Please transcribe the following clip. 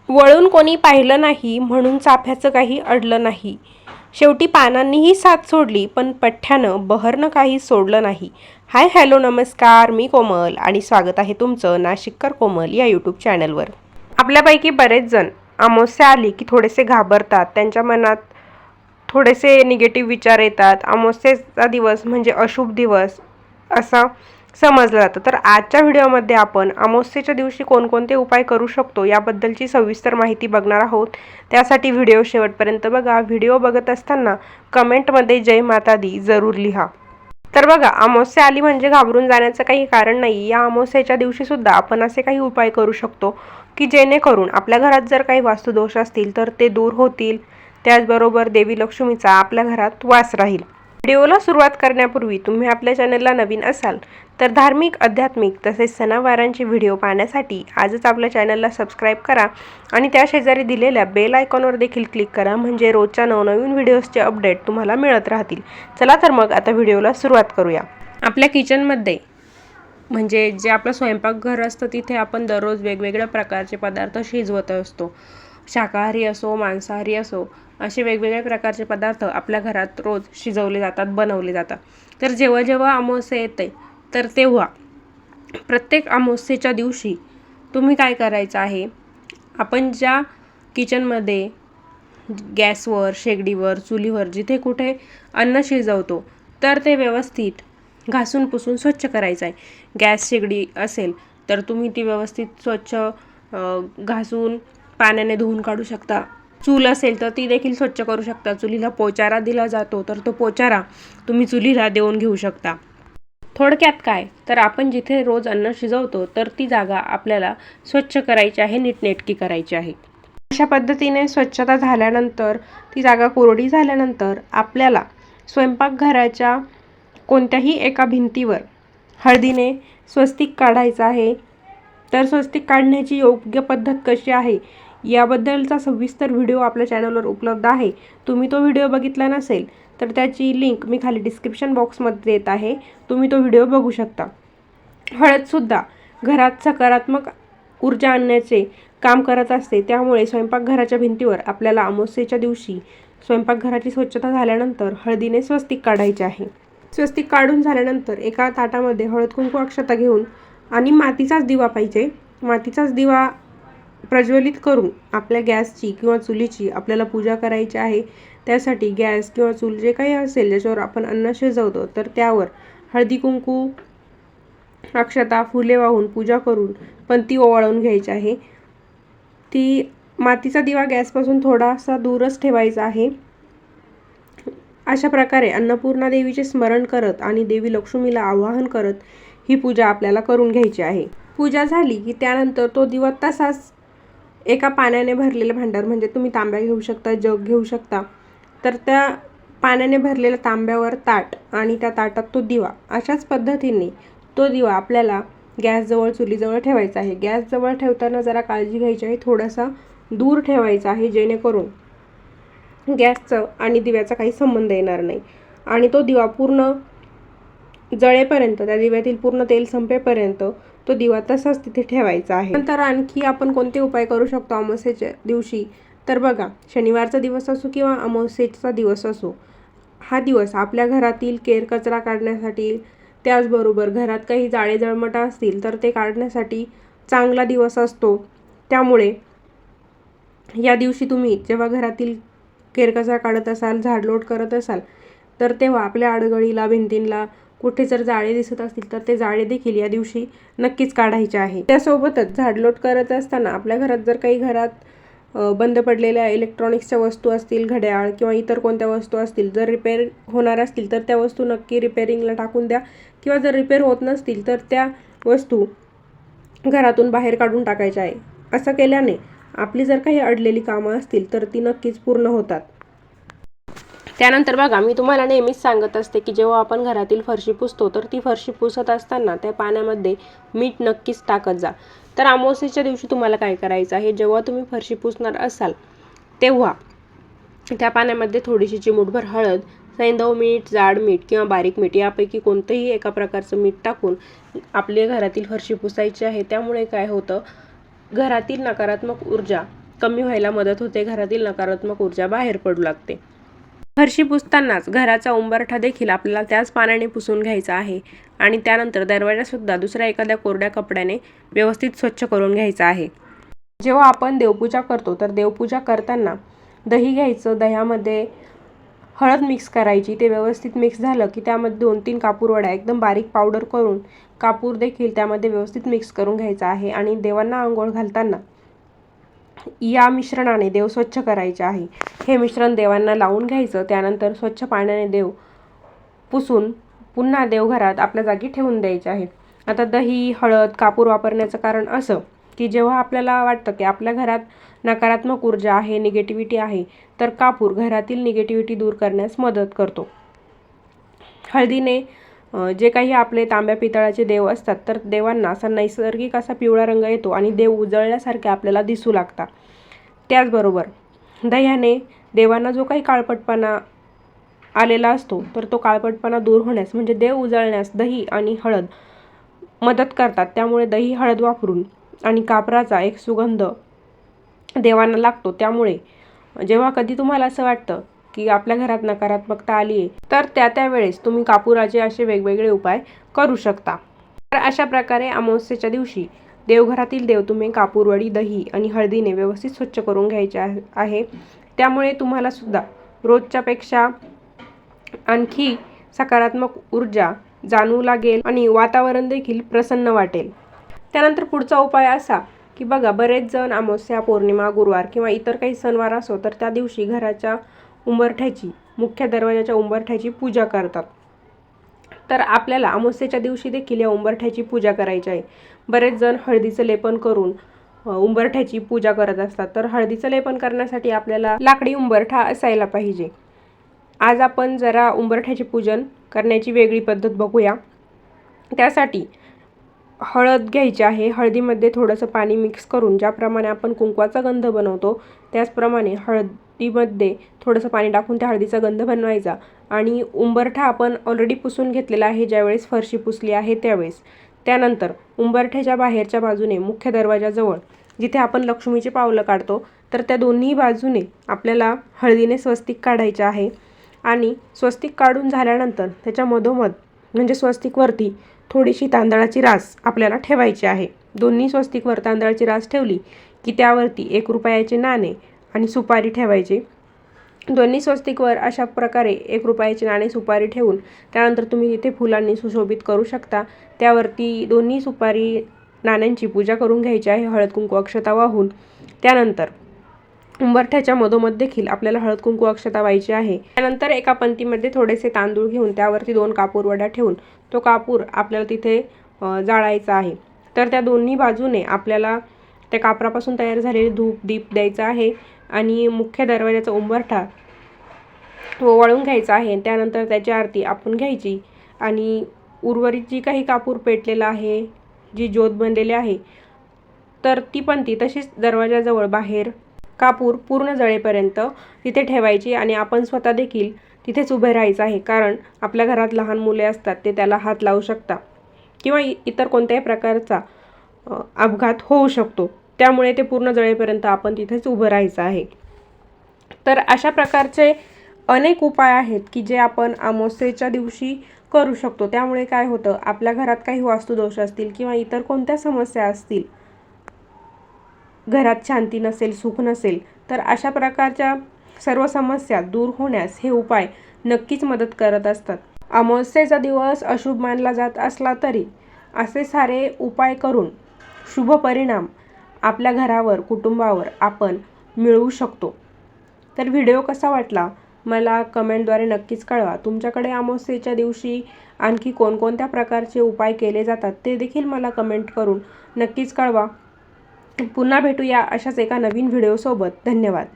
वळून कोणी पाहिलं नाही म्हणून चाफ्याचं काही अडलं नाही. शेवटी पानांनीही साथ सोडली पण पठ्ठ्यानं बहरनं काही सोडलं नाही. हाय हॅलो नमस्कार, मी कोमल आणि स्वागत आहे तुमचं नाशिककर कोमल या यूट्यूब चॅनलवर. आपल्यापैकी बरेच जण अमावस्या आली की थोडेसे घाबरतात. त्यांच्या मनात थोडेसे निगेटिव्ह विचार येतात. अमावस्येचा दिवस म्हणजे अशुभ दिवस असा समजलं जातं. तर आजच्या व्हिडिओमध्ये आपण अमावस्येच्या दिवशी कोणकोणते उपाय करू शकतो याबद्दलची सविस्तर माहिती बघणार आहोत. त्यासाठी व्हिडिओ शेवटपर्यंत बघा. व्हिडिओ बघत असताना कमेंटमध्ये जय माता दी जरूर लिहा. तर बघा, अमावस्या आली म्हणजे घाबरून जाण्याचं काही कारण नाही. या अमावस्येच्या दिवशी सुद्धा आपण असे काही उपाय करू शकतो की जेणेकरून आपल्या घरात जर काही वास्तुदोष असतील तर ते दूर होतील. त्याचबरोबर देवी लक्ष्मीचा आपल्या घरात वास राहील. व्हिडिओला सुरुवात करण्यापूर्वी तुम्ही आपल्या चॅनलला नवीन असाल तर धार्मिक, आध्यात्मिक तसेच सणावारांचे व्हिडिओ पाहण्यासाठी आजच आपल्या चॅनलला सबस्क्राईब करा आणि त्या शेजारी दिलेल्या बेल आयकॉनवर देखील क्लिक करा, म्हणजे रोजच्या नवनवीन व्हिडिओजचे अपडेट तुम्हाला मिळत राहतील. चला तर मग आता व्हिडिओला सुरुवात करूया. आपल्या किचनमध्ये म्हणजे जे आपलं स्वयंपाकघर असतं तिथे आपण दररोज वेगवेगळ्या प्रकारचे पदार्थ शिजवत असतो. शाकाहारी असो, मांसाहारी असो, असे वेगवेगळ्या प्रकारचे पदार्थ आपल्या घरात रोज शिजवले जातात, बनवले जातात. तर जेव्हा जेव्हा अमावस्या येते तर तेव्हा प्रत्येक अमावस्येच्या दिवशी तुम्ही काय करायचं आहे, आपण ज्या किचनमध्ये गॅसवर, शेगडीवर, चुलीवर जिथे कुठे अन्न शिजवतो तर ते व्यवस्थित घासून पुसून स्वच्छ करायचं आहे. गॅस शेगडी असेल तर तुम्ही ती व्यवस्थित स्वच्छ घासून पाण्याने धुवून काढू शकता. चूल असेल तर ती देखील स्वच्छ करू शकता. चुलीला पोचारा दिला जातो तर तो पोचारा तुम्ही चुलीला देऊन घेऊ शकता. थोडक्यात काय, तर आपण जिथे रोज अन्न शिजवतो तर ती जागा आपल्याला स्वच्छ करायची आहे, नीटनेटकी करायची आहे. अशा पद्धतीने स्वच्छता झाल्यानंतर, ती जागा कोरडी झाल्यानंतर आपल्याला स्वयंपाकघराच्या कोणत्याही एका भिंतीवर हळदीने स्वस्तिक काढायचं आहे. तर स्वस्तिक काढण्याची योग्य पद्धत कशी आहे याबद्दलचा सविस्तर व्हिडिओ आपल्या चॅनलवर उपलब्ध आहे. तुम्ही तो व्हिडिओ बघितला नसेल तर त्याची लिंक मी खाली डिस्क्रिप्शन बॉक्समध्ये देत आहे, तुम्ही तो व्हिडिओ बघू शकता. हळदसुद्धा घरात सकारात्मक ऊर्जा आणण्याचे काम करत असते. त्यामुळे स्वयंपाकघराच्या भिंतीवर आपल्याला अमावस्येच्या दिवशी स्वयंपाकघराची स्वच्छता झाल्यानंतर हळदीने स्वस्तिक काढायचे आहे. स्वस्तिक काढून झाल्यानंतर एका ताटामध्ये हळद कुंकू अक्षता घेऊन आणि मातीचाच दिवा पाहिजे, मातीचाच दिवा प्रज्वलित करून आपल्या गॅसची किंवा चुलीची आपल्याला पूजा करायची आहे. त्यासाठी गॅस किंवा चूल जे काही असेल ज्याच्यावर आपण अन्न शिजवतो तर त्यावर हळदी कुंकू अक्षता, फुले वाहून पूजा करून पण ती ओवाळून घ्यायची आहे. ती मातीचा दिवा गॅसपासून थोडासा दूरच ठेवायचा आहे. अशा प्रकारे अन्नपूर्णा देवीचे स्मरण करत आणि देवी लक्ष्मीला आवाहन करत ही पूजा आपल्याला करून घ्यायची आहे. पूजा झाली की त्यानंतर तो दिवा तसाच एका पाण्याने भरलेलं भांडार, म्हणजे तुम्ही तांब्या घेऊ शकता, जग घेऊ शकता, तर त्या पाण्याने भरलेल्या तांब्यावर ताट आणि त्या ताटात तो दिवा, अशाच पद्धतीने तो दिवा आपल्याला गॅसजवळ, चुलीजवळ ठेवायचा आहे. गॅसजवळ ठेवताना जरा काळजी घ्यायची आहे, थोडासा दूर ठेवायचा आहे जेणेकरून गॅसचं आणि दिव्याचा काही संबंध येणार नाही. आणि तो दिवा पूर्ण जळेपर्यंत, त्या दिव्यातील पूर्ण तेल संपेपर्यंत तो दिवा तसाच तिथे ठेवायचा आहे. नंतर आणखी आपण कोणते उपाय करू शकतो अमावस्येच्या दिवशी, तर बघा, शनिवारचा दिवस असो किंवा अमावस्येचा दिवस असो, हा दिवस आपल्या घरातील केर कचरा काढण्यासाठी, त्याचबरोबर घरात काही जाळे जळमट असतील तर ते काढण्यासाठी चांगला दिवस असतो. त्यामुळे या दिवशी तुम्ही जेव्हा घरातील केरकचरा काढत असाल, झाडलोट करत असाल तर तेव्हा आपल्या आडगळीला, भिंतींना कुठे जर जाळे दिसत असतील तर ते जाळे देखील या दिवशी नक्कीच काढायचे आहे. त्यासोबतच झाडलोट करत असताना आपल्या घरात जर काही बंद पडलेल्या इलेक्ट्रॉनिक्सच्या वस्तू असतील, घड्याळ किंवा इतर कोणत्या वस्तू असतील, जर रिपेअर होणार असतील तर त्या वस्तू नक्की रिपेअरिंगला टाकून द्या, किंवा जर रिपेअर होत नसतील तर त्या वस्तू घरातून बाहेर काढून टाकायच्या आहे. असं केल्याने आपली जर काही अडलेली कामं असतील तर ती नक्कीच पूर्ण होतात. त्यानंतर बघा, मी तुम्हाला नेहमीच सांगत असते की जेव्हा आपण घरातील फरशी पुसतो तर ती फरशी पुसत असताना त्या पाण्यामध्ये मीठ नक्कीच टाकत जा. तर अमावस्येच्या दिवशी तुम्हाला काय करायचं आहे, जेव्हा तुम्ही फरशी पुसणार असाल तेव्हा त्या पाण्यामध्ये थोडीशी चिमूटभर हळद, सैंधव मीठ, जाड मीठ किंवा बारीक मीठ यापैकी कोणतंही एका प्रकारचं मीठ टाकून आपल्या घरातील फरशी पुसायची आहे. त्यामुळे काय होतं, घरातील नकारात्मक ऊर्जा कमी व्हायला मदत होते, घरातील नकारात्मक ऊर्जा बाहेर पडू लागते. फरशी पुसतानाच घराचा उंबरठा देखील आपल्याला त्याच पाण्याने पुसून घ्यायचा आहे आणि त्यानंतर दरवाजासुद्धा दुसऱ्या एखाद्या कोरड्या कपड्याने व्यवस्थित स्वच्छ करून घ्यायचा आहे. जेव्हा आपण देवपूजा करतो तर देवपूजा करताना दही घ्यायचं, दह्यामध्ये हळद मिक्स करायची. ते व्यवस्थित मिक्स झालं की त्यामध्ये 2-3 कापूर वड्या एकदम बारीक पावडर करून कापूर देखील त्यामध्ये व्यवस्थित मिक्स करून घ्यायचा आहे आणि देवांना आंघोळ घालताना या मिश्रणाने देव स्वच्छ करायचे आहे. हे मिश्रण देवांना लावून घ्यायचं. त्यानंतर स्वच्छ पाण्याने देव पुसून पुन्हा देवघरात आपल्या जागी ठेवून द्यायचे आहे. आता दही, हळद, कापूर वापरण्याचं कारण असं की जेव्हा आपल्याला वाटतं की आपल्या घरात नकारात्मक ऊर्जा आहे, निगेटिव्हिटी आहे, तर कापूर घरातील निगेटिव्हिटी दूर करण्यास मदत करतो. हळदीने जे काही आपले तांब्या पितळाचे देव असतात तर देवांना असा नैसर्गिक असा पिवळा रंग येतो आणि देव उजळल्यासारखे आपल्याला दिसू लागतात. त्याचबरोबर दह्याने देवांना जो काही काळपटपणा आलेला असतो तर तो काळपटपणा दूर होण्यास म्हणजे देव उजळण्यास दही आणि हळद मदत करतात. त्यामुळे दही हळद वापरून आणि कापराचा एक सुगंध देवांना लागतो. त्यामुळे जेव्हा कधी तुम्हाला असं वाटतं की आपल्या घरात नकारात्मकता आली आहे तर त्या वेळेस तुम्ही कापुराचे असे वेगवेगळे उपाय करू शकता. तर अशा प्रकारे अमावस्येच्या दिवशी देवघरातील देव तुम्ही कापूरवडी, दही आणि हळदीने व्यवस्थित स्वच्छ करून घ्यायचे आहे. त्यामुळे तुम्हाला सुद्धा रोजच्यापेक्षा आणखी सकारात्मक ऊर्जा जाणवू लागेल आणि वातावरण देखील प्रसन्न वाटेल. त्यानंतर पुढचा उपाय असा की बघा, बरेच जण अमावस्या, पौर्णिमा, गुरुवार किंवा इतर काही सणवार असो तर त्या दिवशी घराच्या उंबरठ्याची, मुख्य दरवाजाच्या उंबरठ्याची पूजा करतात. तर आपल्याला अमावस्येच्या दिवशी देखील या उंबरठ्याची पूजा करायची आहे. बरेच जण हळदीचं लेपन करून उंबरठ्याची पूजा करत असतात. तर हळदीचं लेपन करण्यासाठी आपल्याला लाकडी उंबरठा असायला पाहिजे. आज आपण जरा उंबरठ्याचे पूजन करण्याची वेगळी पद्धत बघूया. त्यासाठी हळद घ्यायची आहे. हळदीमध्ये थोडंसं पाणी मिक्स करून ज्याप्रमाणे आपण कुंकवाचा गंध बनवतो त्याचप्रमाणे हळदीमध्ये थोडंसं पाणी टाकून त्या हळदीचा गंध बनवायचा आणि उंबरठा आपण ऑलरेडी पुसून घेतलेला आहे ज्यावेळेस फरशी पुसली आहे त्यावेळेस. त्यानंतर उंबरठ्याच्या बाहेरच्या बाजूने मुख्य दरवाजाजवळ जिथे आपण लक्ष्मीचे पावलं काढतो तर त्या दोन्ही बाजूने आपल्याला हळदीने स्वस्तिक काढायचे आहे आणि स्वस्तिक काढून झाल्यानंतर त्याच्या मधोमध म्हणजे स्वस्तिकवरती थोडीशी तांदळाची रास आपल्याला ठेवायची आहे. दोन्ही स्वस्तिकवर तांदळाची रास ठेवली की त्यावरती 1 रुपयाचे नाणे आणि सुपारी ठेवायची. दोन्ही स्वस्तिकवर अशा प्रकारे 1 रुपयाचे नाणे, सुपारी ठेवून त्यानंतर तुम्ही तिथे फुलांनी सुशोभित करू शकता. त्यावरती दोन्ही सुपारी, नाण्यांची पूजा करून घ्यायची आहे हळद कुंकू अक्षता वाहून. त्यानंतर उंबरठ्याच्या मधोमध देखील आपल्याला हळद कुंकू अक्षता व्हायची आहे. त्यानंतर एका पंतीमध्ये थोडेसे तांदूळ घेऊन त्यावरती 2 कापूर वड्या ठेवून तो कापूर आपल्याला तिथे जाळायचा आहे. तर त्या दोन्ही बाजूने आपल्याला त्या कापरापासून तयार झालेले धूप, दीप द्यायचा आहे आणि मुख्य दरवाजाचा उंबरठा ओवाळून घ्यायचा आहे. त्यानंतर त्याची आरती आपण घ्यायची आणि उर्वरित जी काही कापूर पेटलेला आहे, जी ज्योत बनलेली आहे तर ती पंती तशीच दरवाजाजवळ बाहेर कापूर पूर्ण जळेपर्यंत तिथे ठेवायची आणि आपण स्वतः देखील तिथेच उभे राहायचं आहे. कारण आपल्या घरात लहान मुले असतात, ते त्याला हात लावू शकतात किंवा इतर कोणत्याही प्रकारचा अपघात होऊ शकतो. त्यामुळे ते पूर्ण जळेपर्यंत आपण तिथेच उभं राहायचं आहे. तर अशा प्रकारचे अनेक उपाय आहेत की जे आपण अमावस्येच्या दिवशी करू शकतो. त्यामुळे काय होतं, आपल्या घरात काही वास्तुदोष असतील किंवा इतर कोणत्या समस्या असतील, घरात शांती नसेल, सुख नसेल, तर अशा प्रकारच्या सर्व समस्या दूर होण्यास हे उपाय नक्कीच मदत करत असतात. अमावस्येचा दिवस अशुभ मानला जात असला तरी असे सारे उपाय करून शुभ परिणाम आपल्या घरावर, कुटुंबावर आपण मिळवू शकतो. तर व्हिडिओ कसा वाटला मला कमेंटद्वारे नक्कीच कळवा. तुमच्याकडे अमावस्येच्या दिवशी आणखी कोणकोणत्या प्रकारचे उपाय केले जातात ते देखील मला कमेंट करून नक्कीच कळवा. पुन्हा भेटूया अशाच एका नवीन व्हिडिओसोबत. धन्यवाद.